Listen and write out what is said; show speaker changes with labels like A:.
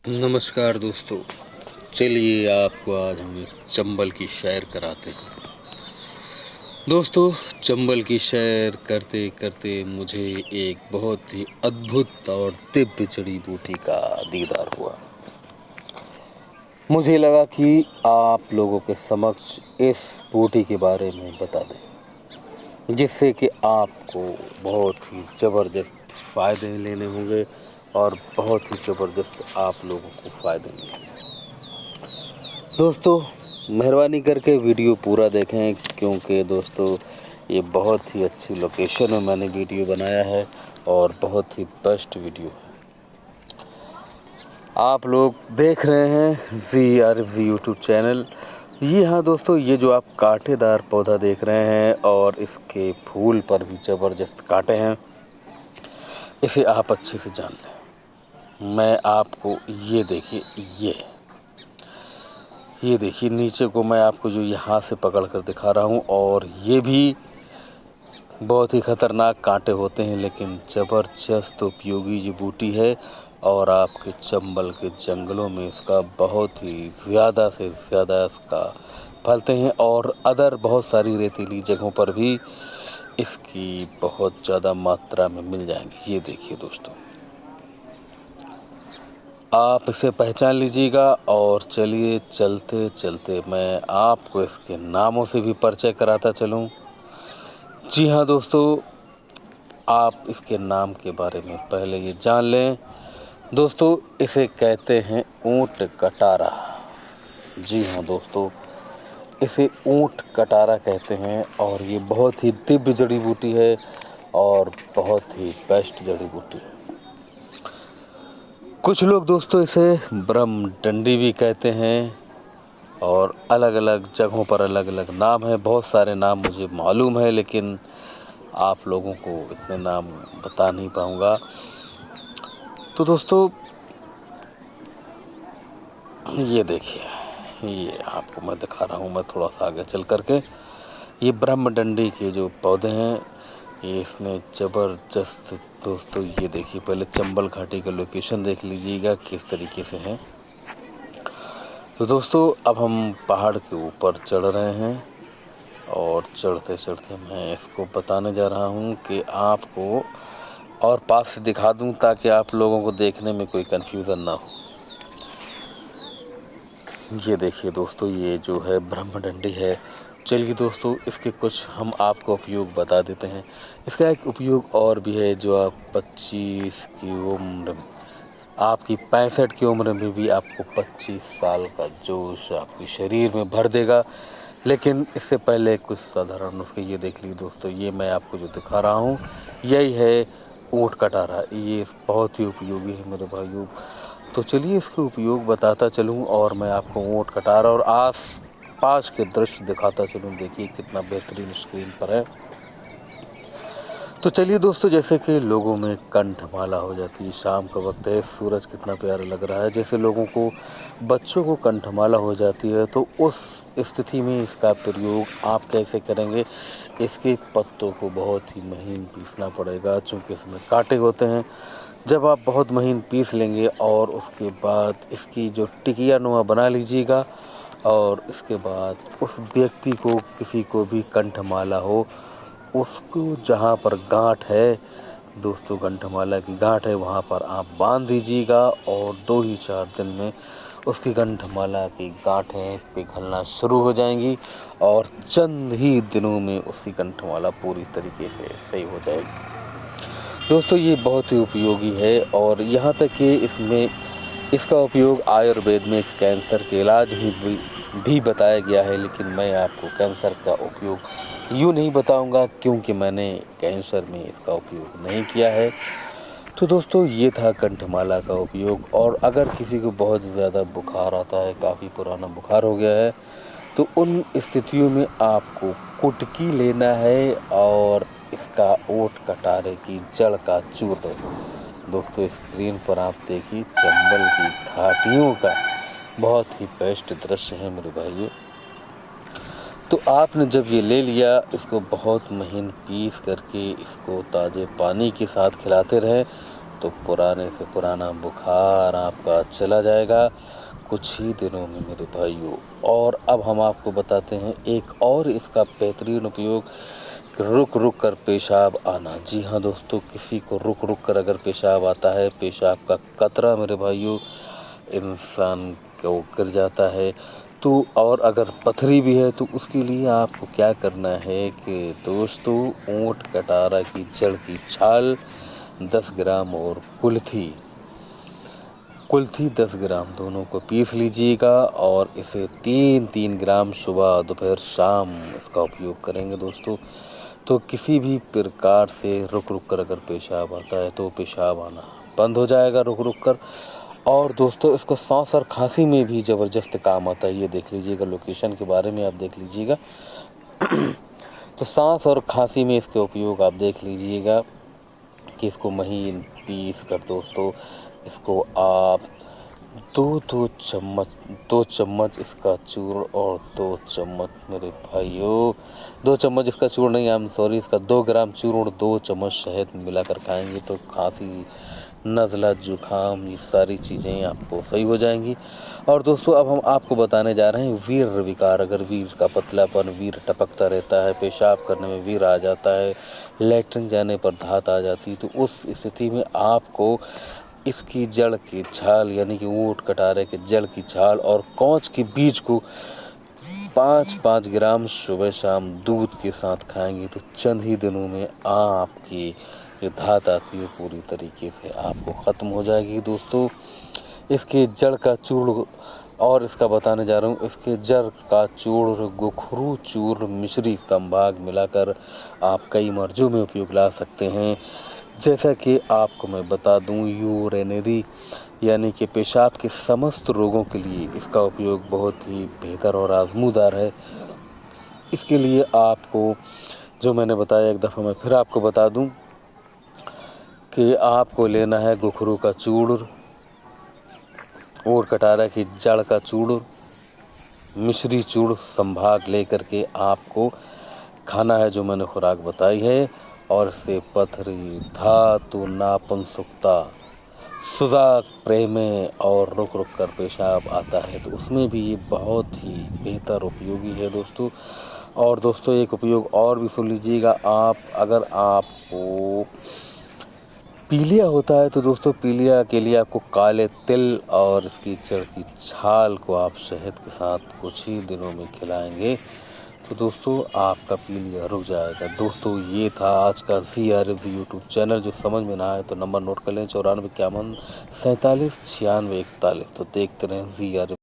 A: नमस्कार दोस्तों, चलिए आपको आज हम एक चंबल की सैर कराते हैं। दोस्तों, चंबल की सैर करते करते मुझे एक बहुत ही अद्भुत और दिव्य जड़ी बूटी का दीदार हुआ। मुझे लगा कि आप लोगों के समक्ष इस बूटी के बारे में बता दें, जिससे कि आपको बहुत ही ज़बरदस्त फ़ायदे लेने होंगे और बहुत ही ज़बरदस्त आप लोगों को फ़ायदे मिलेंगे। दोस्तों, मेहरबानी करके वीडियो पूरा देखें, क्योंकि दोस्तों ये बहुत ही अच्छी लोकेशन में मैंने वीडियो बनाया है और बहुत ही बेस्ट वीडियो है। आप लोग देख रहे हैं ZRV यूट्यूब चैनल। ये हाँ दोस्तों, ये जो आप कांटेदार पौधा देख रहे हैं और इसके फूल पर भी ज़बरदस्त कांटे हैं, इसे आप अच्छे से जान लें। मैं आपको ये देखिए नीचे को मैं आपको जो यहाँ से पकड़ कर दिखा रहा हूँ, और ये भी बहुत ही ख़तरनाक कांटे होते हैं, लेकिन ज़बरदस्त उपयोगी ये बूटी है और आपके चंबल के जंगलों में इसका बहुत ही ज़्यादा से ज़्यादा इसका फलते हैं, और अदर बहुत सारी रेतीली जगहों पर भी इसकी बहुत ज़्यादा मात्रा में मिल जाएंगी। ये देखिए दोस्तों, आप इसे पहचान लीजिएगा। और चलिए चलते चलते मैं आपको इसके नामों से भी परिचय कराता चलूं। जी हाँ दोस्तों, आप इसके नाम के बारे में पहले ये जान लें। दोस्तों, इसे कहते हैं ऊंट कटारा। जी हाँ दोस्तों, इसे ऊंट कटारा कहते हैं, और ये बहुत ही दिव्य जड़ी बूटी है और बहुत ही बेस्ट जड़ी बूटी है। कुछ लोग दोस्तों इसे ब्रह्म डंडी भी कहते हैं, और अलग अलग जगहों पर अलग अलग नाम है। बहुत सारे नाम मुझे मालूम है, लेकिन आप लोगों को इतने नाम बता नहीं पाऊँगा। तो दोस्तों ये देखिए, ये आपको मैं दिखा रहा हूँ, मैं थोड़ा सा आगे चल करके। ये ब्रह्म डंडी के जो पौधे हैं, ये इसमें ज़बरदस्त दोस्तों, ये देखिए पहले चंबल घाटी का लोकेशन देख लीजिएगा किस तरीके से है। तो दोस्तों अब हम पहाड़ के ऊपर चढ़ रहे हैं, और चढ़ते चढ़ते मैं इसको बताने जा रहा हूँ कि आपको और पास से दिखा दूँ, ताकि आप लोगों को देखने में कोई कन्फ्यूज़न ना हो। ये देखिए दोस्तों, ये जो है ब्रह्म डंडी है। चलिए दोस्तों, इसके कुछ हम आपको उपयोग बता देते हैं। इसका एक उपयोग और भी है, जो आप 25 की उम्र, आपकी 65 की उम्र में भी आपको 25 साल का जोश आपके शरीर में भर देगा। लेकिन इससे पहले कुछ साधारण नुस्खे ये देख लीजिए दोस्तों। ये मैं आपको जो दिखा रहा हूँ, यही है ऊंट कटारा। ये बहुत ही उपयोगी है मेरे भाइयों। तो चलिए इसके उपयोग बताता चलूँ, और मैं आपको ऊंट कटारा और आस पास के दृश्य दिखाता चलूँ। देखिए कितना बेहतरीन स्क्रीन पर है। तो चलिए दोस्तों, जैसे कि लोगों में कंठमाला हो जाती है, शाम का वक्त है, सूरज कितना प्यारा लग रहा है, जैसे लोगों को, बच्चों को कंठमाला हो जाती है, तो उस स्थिति में इसका प्रयोग आप कैसे करेंगे। इसके पत्तों को बहुत ही महीन पीसना पड़ेगा, चूँकि इसमें कांटे होते हैं। जब आप बहुत महीन पीस लेंगे, और उसके बाद इसकी जो टिकिया नुमा बना लीजिएगा, और इसके बाद उस व्यक्ति को, किसी को भी कंठमाला हो, उसको जहाँ पर गांठ है दोस्तों, कंठमाला की गांठ है, वहाँ पर आप बांध दीजिएगा, और 2 ही 4 दिन में उसकी कंठमाला की गांठें पिघलना शुरू हो जाएंगी, और चंद ही दिनों में उसकी कंठमाला पूरी तरीके से सही हो जाएगी। दोस्तों ये बहुत ही उपयोगी है, और यहाँ तक कि इसमें इसका उपयोग आयुर्वेद में कैंसर के इलाज भी बताया गया है। लेकिन मैं आपको कैंसर का उपयोग यूँ नहीं बताऊंगा, क्योंकि मैंने कैंसर में इसका उपयोग नहीं किया है। तो दोस्तों ये था कंठमाला का उपयोग। और अगर किसी को बहुत ज़्यादा बुखार आता है, काफ़ी पुराना बुखार हो गया है, तो उन स्थितियों में आपको कुटकी लेना है, और इसका ऊंट कटारे की जड़ का चूर्ण। दोस्तों स्क्रीन पर आप देखिए चंबल की घाटियों का बहुत ही बेस्ट दृश्य है मेरे भाइयों। तो आपने जब ये ले लिया, इसको बहुत महीन पीस करके इसको ताज़े पानी के साथ खिलाते रहें, तो पुराने से पुराना बुखार आपका चला जाएगा कुछ ही दिनों में मेरे भाइयों। और अब हम आपको बताते हैं एक और इसका बेहतरीन उपयोग, रुक रुक कर पेशाब आना। जी हाँ दोस्तों, किसी को रुक रुक कर अगर पेशाब आता है, पेशाब का कतरा मेरे भाइयों इंसान को गिर जाता है, तो और अगर पथरी भी है तो उसके लिए आपको क्या करना है कि दोस्तों ऊंट कटारा की जड़ की छाल 10 ग्राम और कुल्थी 10 ग्राम दोनों को पीस लीजिएगा और इसे 3-3 ग्राम सुबह दोपहर शाम इसका उपयोग करेंगे दोस्तों। तो किसी भी प्रकार से रुक रुक कर अगर पेशाब आता है तो पेशाब आना बंद हो जाएगा रुक रुक कर। और दोस्तों इसको सांस और खांसी में भी ज़बरदस्त काम आता है, ये देख लीजिएगा, लोकेशन के बारे में आप देख लीजिएगा। तो सांस और खांसी में इसके उपयोग आप देख लीजिएगा कि इसको महीन पीस कर दोस्तों इसको आप दो चम्मच इसका चूर्ण और 2 चम्मच मेरे भाइयों 2 चम्मच इसका चूर्ण नहीं, आई एम सॉरी, इसका 2 ग्राम चूर्ण 2 चम्मच शहद मिलाकर खाएंगे तो खांसी, नज़ला, जुखाम, ये सारी चीज़ें आपको सही हो जाएंगी। और दोस्तों अब हम आपको बताने जा रहे हैं वीर विकार। अगर वीर का पतलापन, वीर टपकता रहता है, पेशाब करने में वीर आ जाता है, लैट्रिन जाने पर धात आ जाती है, तो उस स्थिति में आपको इसकी जड़ की छाल यानी कि ऊंट कटारे के जड़ की छाल और कौच के बीज को 5-5 ग्राम सुबह शाम दूध के साथ खाएंगे तो चंद ही दिनों में आपकी जो धात आती है पूरी तरीके से आपको ख़त्म हो जाएगी दोस्तों। इसके जड़ का चूर्ण और इसका बताने जा रहा हूँ, इसके जड़ का चूर्ण, गुखरू चूर्ण, मिश्री संभाग मिलाकर आप कई मर्जों में उपयोग ला सकते हैं। जैसा कि आपको मैं बता दूं, यूरिनरी यानी कि पेशाब के समस्त रोगों के लिए इसका उपयोग बहुत ही बेहतर और आजमूदार है। इसके लिए आपको जो मैंने बताया एक दफ़ा मैं फिर आपको बता दूं कि आपको लेना है गुखरू का चूर्ण, ऊंट कटारा की जड़ का चूर्ण, मिश्री चूर्ण संभाग लेकर के आपको खाना है जो मैंने खुराक बताई है। और से पथरी, धातु, नापनसुकता, सुजाक, प्रेमे और रुक रुक कर पेशाब आता है तो उसमें भी ये बहुत ही बेहतर उपयोगी है दोस्तों। और दोस्तों एक उपयोग और भी सुन लीजिएगा, आप अगर आपको पीलिया होता है तो दोस्तों पीलिया के लिए आपको काले तिल और इसकी जड़ की छाल को आप शहद के साथ कुछ ही दिनों में खिलाएंगे तो दोस्तों आपका पीलिया रुक जाएगा। दोस्तों ये था आज का ZR यूट्यूब चैनल। जो समझ में ना आए तो नंबर नोट कर लें 94 51 47 96 41। तो देखते रहें ZR।